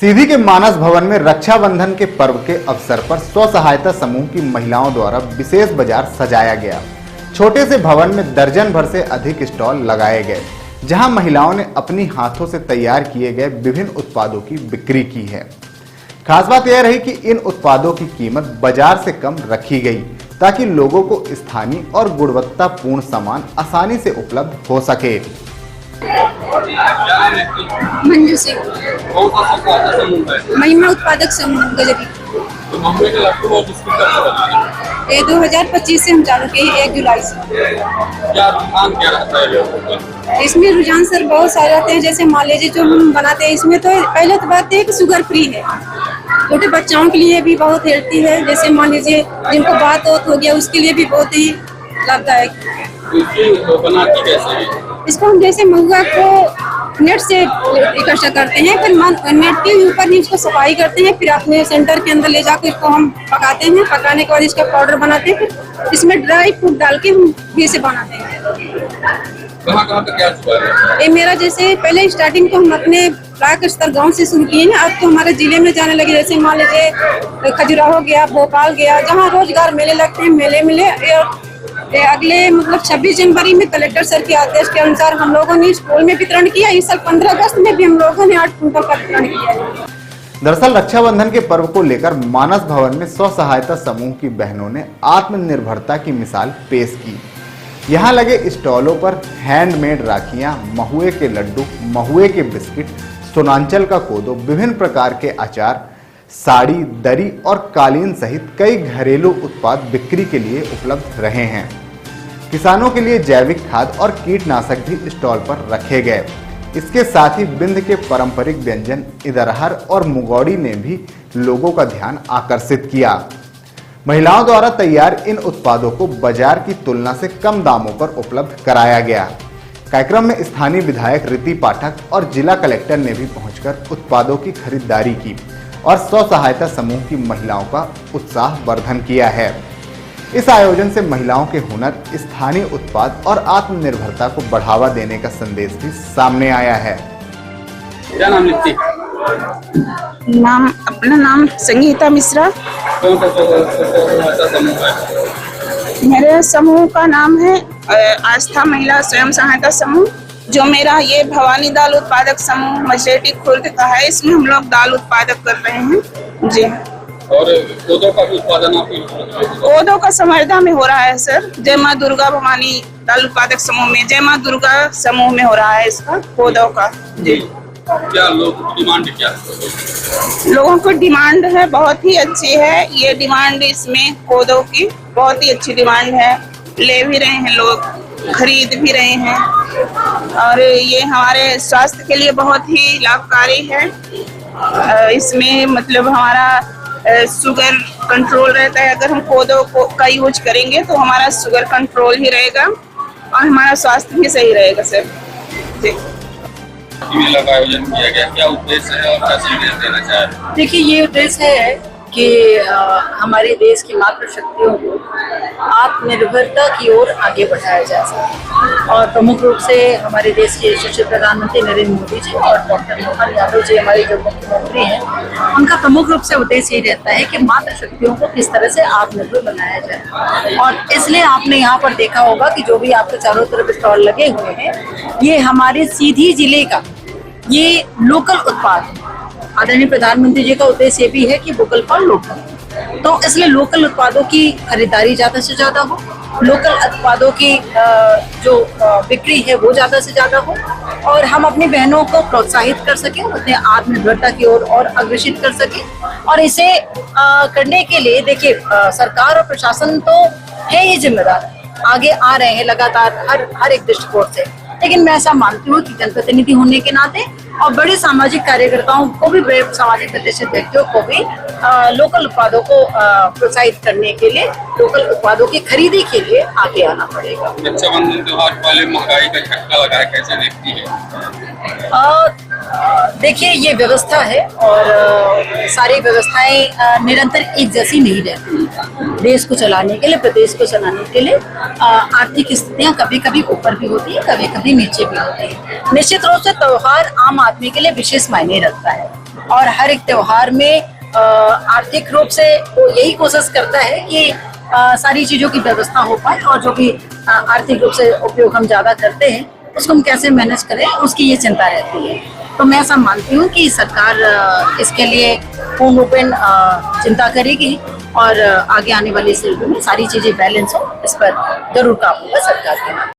सीधी के मानस भवन में रक्षाबंधन के पर्व के अवसर पर स्व सहायता समूह की महिलाओं द्वारा विशेष बाजार सजाया गया। छोटे से भवन में दर्जन भर से अधिक स्टॉल लगाए गए, जहां महिलाओं ने अपनी हाथों से तैयार किए गए विभिन्न उत्पादों की बिक्री की है। खास बात यह रही कि इन उत्पादों की कीमत बाजार से कम रखी गई, ताकि लोगों को स्थानीय और गुणवत्तापूर्ण सामान आसानी से उपलब्ध हो सके। मंजू सिंह, महिमा उत्पादक समूह गजरी। ये 2025 से हम चालू किए, 1 जुलाई से। इसमें रुझान सर बहुत सारे आते हैं। जैसे मान लीजिए जो हम बनाते हैं इसमें तो पहले तो बात है कि शुगर फ्री है, छोटे बच्चों के लिए भी बहुत हेल्थी है। जैसे मान लीजिए जिनको बात हो गया उसके लिए भी बहुत ही लाभदायक। इसको हम जैसे महुआ को नेट से इकट्ठा करते हैं, फिर नेट के ऊपर ही इसको सफाई करते हैं, फिर अपने सेंटर के अंदर ले जाकर इसको हम पकाते हैं। पकाने के बाद इसका पाउडर बनाते हैं, फिर इसमें ड्राई फ्रूट डाल के हम घी से बनाते हैं। कहाँ तक क्या चुका है? ये मेरा जैसे पहले स्टार्टिंग को हम अपने ब्लॉक स्तर गाँव से शुरू किए हैं, अब तो हमारे जिले में जाने लगे। जैसे मान लीजिए खजुराहो गया, भोपाल गया, जहाँ रोजगार मेले लगते हैं, मेले मिले। अगले मतलब 26 जनवरी में कलेक्टर सर के आदेश के अनुसार हम लोगों ने स्कूल में वितरण किया। इस साल 15 अगस्त में भी हम लोगों ने 8 कुंटल का वितरण किया। दरअसल रक्षाबंधन के पर्व को लेकर मानस भवन में स्व सहायता समूह की बहनों ने आत्मनिर्भरता की मिसाल पेश की। यहाँ लगे स्टॉलों पर हैंडमेड राखियां, महुए के लड्डू, महुए के बिस्किट, सोनांचल का कोदो, विभिन्न प्रकार के अचार, साड़ी, दरी और कालीन सहित कई घरेलू उत्पाद बिक्री के लिए उपलब्ध रहे हैं। किसानों के लिए जैविक खाद और कीटनाशक भी स्टॉल पर रखे गए। इसके साथ ही बिंद के पारंपरिक व्यंजन इदरहर और मुगौड़ी ने भी लोगों का ध्यान आकर्षित किया। महिलाओं द्वारा तैयार इन उत्पादों को बाजार की तुलना से कम दामों पर उपलब्ध कराया गया। कार्यक्रम में स्थानीय विधायक रीति पाठक और जिला कलेक्टर ने भी पहुंचकर उत्पादों की खरीदारी की और स्व सहायता समूह की महिलाओं का उत्साह वर्धन किया है। इस आयोजन से महिलाओं के हुनर, स्थानीय उत्पाद और आत्मनिर्भरता को बढ़ावा देने का संदेश भी सामने आया है। क्या नाम लिखती? अपना नाम संगीता मिश्रा। मेरे समूह का नाम है आस्था महिला स्वयं सहायता समूह, जो मेरा ये भवानी दाल उत्पादक समूह मजेटी खुर्द का है। इसमें हम लोग दाल उत्पादक कर रहे हैं जी। और कोदो का भी उत्पादन कोदो का समर्धा में हो रहा है सर। जय माँ दुर्गा भवानी दाल उत्पादक समूह में, जय माँ दुर्गा समूह में हो रहा है इसका कोदो का जी। क्या लोगों की डिमांड क्या है? लोगों को डिमांड है, बहुत ही अच्छी है ये डिमांड। इसमें कोदो की बहुत ही अच्छी डिमांड है, ले भी रहे हैं लोग, खरीद भी रहे हैं। और ये हमारे स्वास्थ्य के लिए बहुत ही लाभकारी है। इसमें मतलब हमारा शुगर कंट्रोल रहता है। अगर हम कोदो का यूज करेंगे तो हमारा शुगर कंट्रोल ही रहेगा और हमारा स्वास्थ्य भी सही रहेगा सर जी। मेला का आयोजन किया गया, क्या उद्देश्य है और क्या संदेश देना चाह रहे हैं? देखिए, ये उद्देश्य है कि हमारे देश की मातृशक्तियों को आत्मनिर्भरता की ओर आगे बढ़ाया जा सके। और प्रमुख रूप से हमारे देश के यशस्वी प्रधानमंत्री नरेंद्र मोदी जी और डॉक्टर मोहन यादव जी हमारे जो मुख्यमंत्री हैं, उनका प्रमुख रूप से उद्देश्य ये रहता है कि मातृशक्तियों को किस तरह से आत्मनिर्भर बनाया जाए। और इसलिए आपने यहाँ पर देखा होगा कि जो भी आपके चारों तरफ स्टॉल लगे हुए हैं, ये हमारे सीधी जिले का ये लोकल उत्पाद है। आदरणीय प्रधानमंत्री जी का उद्देश्य ये भी है कि वोकल फॉर लोकल, तो इसलिए लोकल उत्पादों की खरीदारी ज्यादा से ज्यादा हो, लोकल उत्पादों की जो बिक्री है वो ज्यादा से ज्यादा हो, और हम अपनी बहनों को प्रोत्साहित कर सकें, अपने आत्मनिर्भरता की ओर और अग्रसित कर सकें। और इसे करने के लिए देखिए, सरकार और प्रशासन तो है ही जिम्मेदार, आगे आ रहे हैं लगातार हर एक दृष्टिकोण से। लेकिन मैं ऐसा मानती हूँ कि जनप्रतिनिधि होने के नाते और बड़े सामाजिक कार्यकर्ताओं को भी, बड़े सामाजिक प्रतिष्ठित व्यक्तियों को भी लोकल उत्पादों को प्रोत्साहित करने के लिए, लोकल उत्पादों की खरीदी के लिए आगे आना पड़ेगा। रक्षाबंधन त्योहार वाले महंगाई का झटका लगा है, कैसे देखती है? देखिए, ये व्यवस्था है और सारी व्यवस्थाएं निरंतर एक जैसी नहीं रहती। देश को चलाने के लिए, प्रदेश को चलाने के लिए आर्थिक स्थितियां कभी कभी ऊपर भी होती है, कभी कभी नीचे भी होती है। निश्चित रूप से त्योहार आम आदमी के लिए विशेष मायने रखता है। और हर एक त्योहार में आर्थिक रूप से वो यही कोशिश करता है कि सारी चीजों की व्यवस्था हो पाए और जो भी आर्थिक रूप से उपयोग हम ज्यादा करते हैं उसको हम कैसे मैनेज करें, उसकी ये चिंता रहती है। तो मैं ऐसा मानती हूँ कि सरकार इसके लिए पूर्ण रूपेण चिंता करेगी और आगे आने वाली स्थिति में सारी चीजें बैलेंस हो, इस पर जरूर काम होगा सरकार के।